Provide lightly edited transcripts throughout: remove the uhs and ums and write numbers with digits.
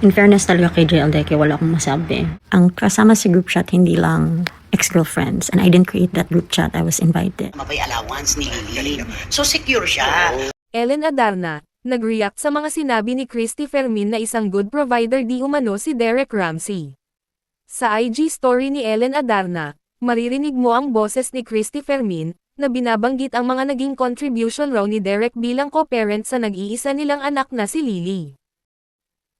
In fairness talaga kay JL Deke, wala akong masabi. Ang kasama sa group chat, hindi lang ex-girlfriends. And I didn't create that group chat. I was invited. Mabay allowance ni Lily. So secure siya. Ellen Adarna, nag-react sa mga sinabi ni Christy Fermin na isang good provider di umano si Derek Ramsey. Sa IG story ni Ellen Adarna, maririnig mo ang boses ni Christy Fermin, na binabanggit ang mga naging contribution raw ni Derek bilang co-parent sa nag-iisa nilang anak na si Lily.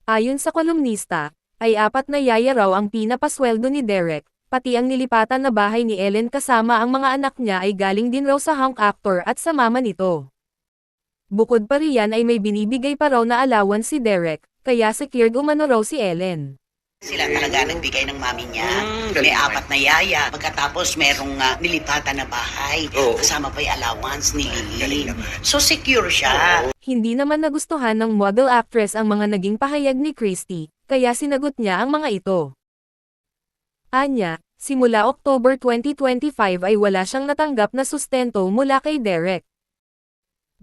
Ayon sa kolumnista, ay 4 na yaya raw ang pinapasweldo ni Derek, pati ang nilipatan na bahay ni Ellen kasama ang mga anak niya ay galing din raw sa hunk actor at sa mama nito. Bukod pa riyan ay may binibigay pa raw na allowance si Derek, kaya secured umano raw si Ellen. Sila talaga nagbigay ng mami niya. May 4 na yaya. Pagkatapos merong nilipatan na bahay. Kasama pa yung allowance ni Lily. So secure siya. Hindi naman nagustuhan ng model actress ang mga naging pahayag ni Christy, kaya sinagot niya ang mga ito. Anya, simula October 2025 ay wala siyang natanggap na sustento mula kay Derek.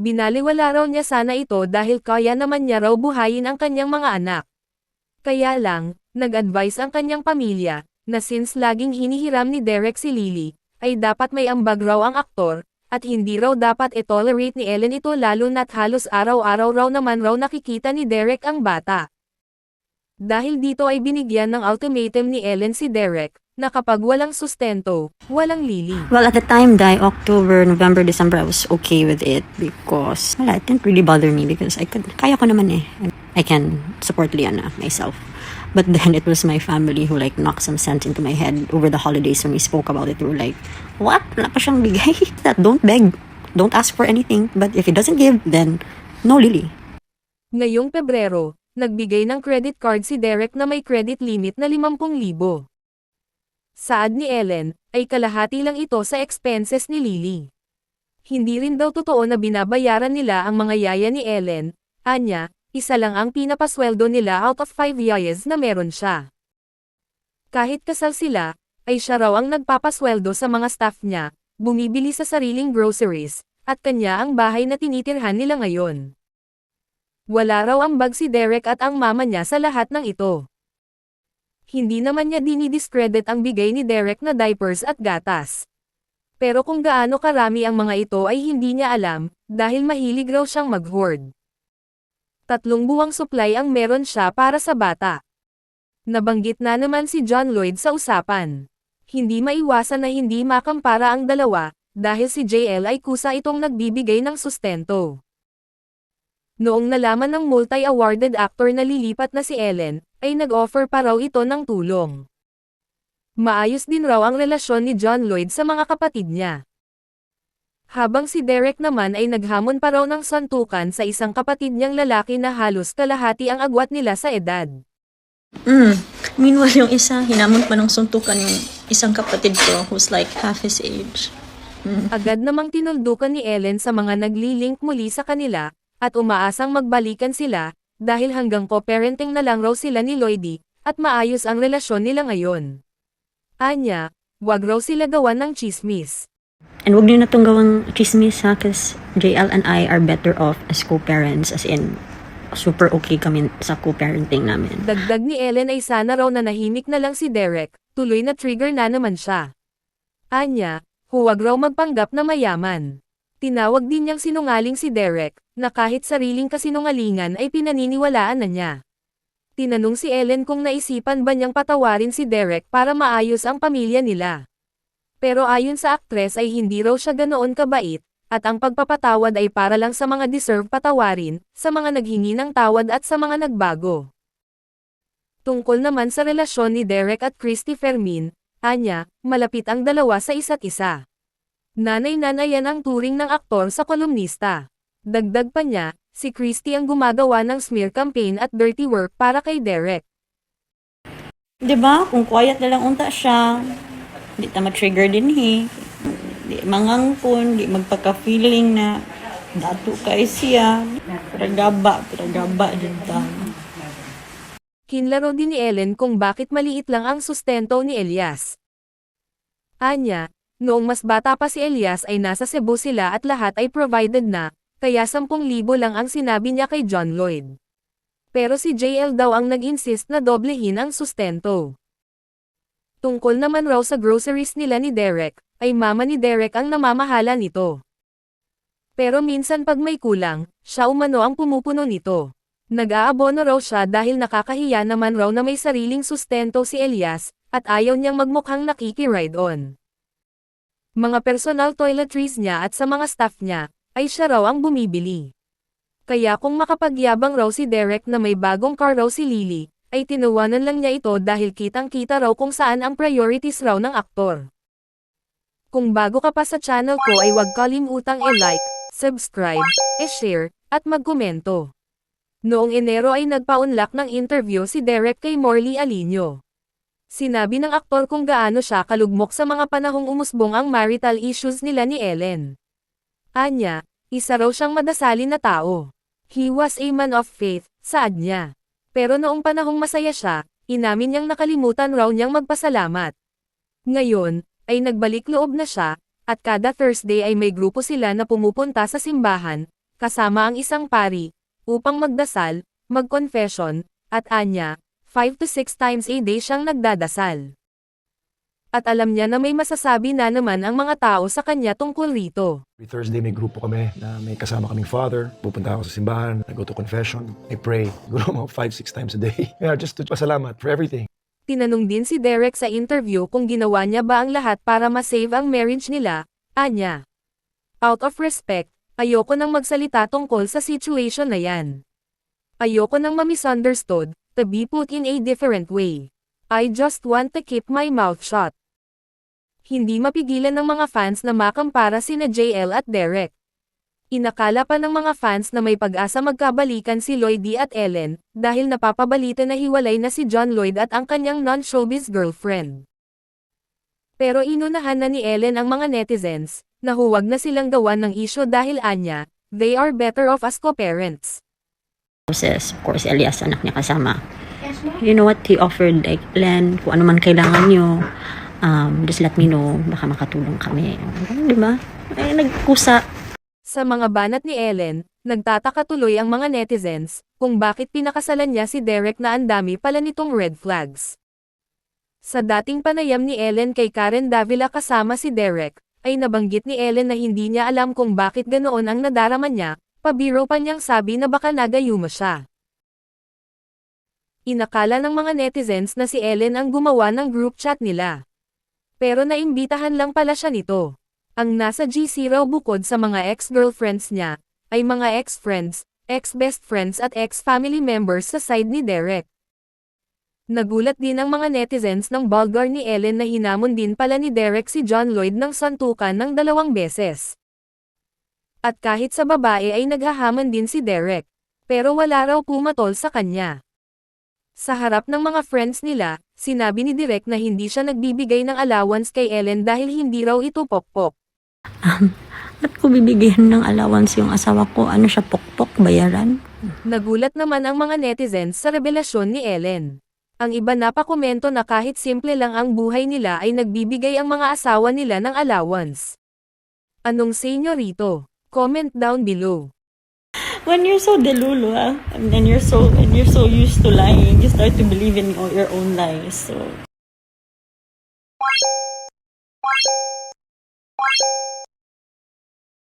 Binaliwala raw niya sana ito dahil kaya naman niya raw buhayin ang kanyang mga anak. Kaya lang, nag-advise ang kanyang pamilya, na since laging hinihiram ni Derek si Lily, ay dapat may ambag raw ang aktor, at hindi raw dapat i-tolerate ni Ellen ito lalo na't halos araw-araw raw naman raw nakikita ni Derek ang bata. Dahil dito ay binigyan ng ultimatum ni Ellen si Derek, na kapag walang sustento, walang Lily. Well, at the time, October, November, December, I was okay with it because, well, it didn't really bother me because kaya ko naman eh. I can support Liana myself. But then it was my family who like knocked some sense into my head over the holidays when we spoke about it. They were like, what? Wala pa siyang bigay? That don't beg. Don't ask for anything. But if he doesn't give, then no Lily. Ngayong Pebrero, nagbigay ng credit card si Derek na may credit limit na 50,000. Saad ni Ellen, ay kalahati lang ito sa expenses ni Lily. Hindi rin daw totoo na binabayaran nila ang mga yaya ni Ellen. Anya, isa lang ang pinapasweldo nila out of 5 yayas na meron siya. Kahit kasal sila, ay siya raw ang nagpapasweldo sa mga staff niya, bumibili sa sariling groceries, at kanya ang bahay na tinitirhan nila ngayon. Wala raw ambag si Derek at ang mama niya sa lahat ng ito. Hindi naman niya dinidiscredit ang bigay ni Derek na diapers at gatas. Pero kung gaano karami ang mga ito ay hindi niya alam, dahil mahilig raw siyang mag-hoard. 3 buwang supply ang meron siya para sa bata. Nabanggit na naman si John Lloyd sa usapan. Hindi maiwasan na hindi makampara ang dalawa, dahil si JL ay kusa itong nagbibigay ng sustento. Noong nalaman ng multi-awarded actor na lilipat na si Ellen, ay nag-offer pa raw ito ng tulong. Maayos din raw ang relasyon ni John Lloyd sa mga kapatid niya. Habang si Derek naman ay naghamon pa raw ng santukan sa isang kapatid niyang lalaki na halos kalahati ang agwat nila sa edad. Meanwhile, yung isa, hinamon pa ng suntukan yung isang kapatid ko who's like half his age. Agad namang tinuldukan ni Ellen sa mga naglilink muli sa kanila, at umaasang magbalikan sila, dahil hanggang co-parenting na lang raw sila ni Lloydie, at maayos ang relasyon nila ngayon. Anya, wag raw sila gawan ng chismis. And wag niyo na itong gawang chismis ha, because JL and I are better off as co-parents, as in, super okay kami sa co-parenting namin. Dagdag ni Ellen ay sana raw na nahimik na lang si Derek, tuloy na trigger na naman siya. Anya, huwag raw magpanggap na mayaman. Tinawag din niyang sinungaling si Derek, na kahit sariling kasinungalingan ay pinaniniwalaan na niya. Tinanong si Ellen kung naisipan ba niyang patawarin si Derek para maayos ang pamilya nila. Pero ayon sa aktres ay hindi raw siya ganoon kabait, at ang pagpapatawad ay para lang sa mga deserve patawarin, sa mga naghingi ng tawad at sa mga nagbago. Tungkol naman sa relasyon ni Derek at Christy Fermin, Anya, malapit ang dalawa sa isa't isa. Nanay-nanayan ang turing ng aktor sa kolumnista. Dagdag pa niya, si Christy ang gumagawa ng smear campaign at dirty work para kay Derek. Diba? Kung quiet na lang unta siya, di ta ma-trigger din di mangangkon, di magpaka-feeling na dato kay siya. Piragaba din ta. Kinlaro din ni Ellen kung bakit maliit lang ang sustento ni Elias. Anya, noong mas bata pa si Elias ay nasa Cebu sila at lahat ay provided na, kaya 10,000 lang ang sinabi niya kay John Lloyd. Pero si JL daw ang nag-insist na doblehin ang sustento. Tungkol naman raw sa groceries nila ni Derek, ay mama ni Derek ang namamahala nito. Pero minsan pag may kulang, siya umano ang pumupuno nito. Nag-aabono raw siya dahil nakakahiya naman raw na may sariling sustento si Elias, at ayaw niyang magmukhang nakiki-ride on. Mga personal toiletries niya at sa mga staff niya, ay siya raw ang bumibili. Kaya kung makapagyabang raw si Derek na may bagong car raw si Lily, ay tinawanan lang niya ito dahil kitang-kita raw kung saan ang priorities raw ng aktor. Kung bago ka pa sa channel ko ay huwag kalimutang i-like, subscribe, i-share, at magkomento. Noong Enero ay nagpaunlak ng interview si Derek kay Morley Alinio. Sinabi ng aktor kung gaano siya kalugmok sa mga panahong umusbong ang marital issues nila ni Ellen. Anya, isa raw siyang madasalin na tao. He was a man of faith, saad niya. Pero noong panahong masaya siya, inamin niyang nakalimutan raw niyang magpasalamat. Ngayon, ay nagbalik loob na siya, at kada Thursday ay may grupo sila na pumupunta sa simbahan, kasama ang isang pari, upang magdasal, mag-confession, at anya, 5 to 6 times a day siyang nagdadasal. At alam niya na may masasabi na naman ang mga tao sa kanya tungkol rito. Every Thursday may grupo kami na may kasama kaming father. Pupunta ako sa simbahan, I go to confession, I pray. Siguro mga 5-6 times a day. Yeah, just to pasalamat for everything. Tinanong din si Derek sa interview kung ginawa niya ba ang lahat para ma-save ang marriage nila, anya. Out of respect, ayoko nang magsalita tungkol sa situation na yan. Ayoko nang ma-misunderstood, to be put in a different way. I just want to keep my mouth shut. Hindi mapigilan ng mga fans na makampara sina JL at Derek. Inakala pa ng mga fans na may pag-asa magkabalikan si Lloydie at Ellen, dahil napapabalita na hiwalay na si John Lloyd at ang kanyang non-showbiz girlfriend. Pero inunahan na ni Ellen ang mga netizens, na huwag na silang gawan ng issue dahil anya, they are better off as co-parents. Of course, Elias, anak niya kasama. You know what, he offered, like, Len, kung ano man kailangan nyo, just let me know, baka makatulong kami. Di ba? Ay, nagkusa. Sa mga banat ni Ellen, nagtataka tuloy ang mga netizens, kung bakit pinakasalan niya si Derek na ang dami pala nitong red flags. Sa dating panayam ni Ellen kay Karen Davila kasama si Derek, ay nabanggit ni Ellen na hindi niya alam kung bakit ganoon ang nadarama niya, pabiro pa niyang sabi na baka nagayuma siya. Inakala ng mga netizens na si Ellen ang gumawa ng group chat nila. Pero naimbitahan lang pala siya nito. Ang nasa GC raw bukod sa mga ex-girlfriends niya, ay mga ex-friends, ex-best friends at ex-family members sa side ni Derek. Nagulat din ang mga netizens ng bulgar ni Ellen na hinamon din pala ni Derek si John Lloyd ng santukan ng 2 beses. At kahit sa babae ay naghahaman din si Derek, pero wala raw pumatol sa kanya. Sa harap ng mga friends nila, sinabi ni Derek na hindi siya nagbibigay ng allowance kay Ellen dahil hindi raw ito pokpok. Ba't ko bibigyan ng allowance yung asawa ko? Ano siya, pokpok, bayaran? Nagulat naman ang mga netizens sa revelasyon ni Ellen. Ang iba napakomento na kahit simple lang ang buhay nila ay nagbibigay ang mga asawa nila ng allowance. Anong say nyo rito? Comment down below. When you're so delulu, and you're so used to lying, you start to believe in your own lies. So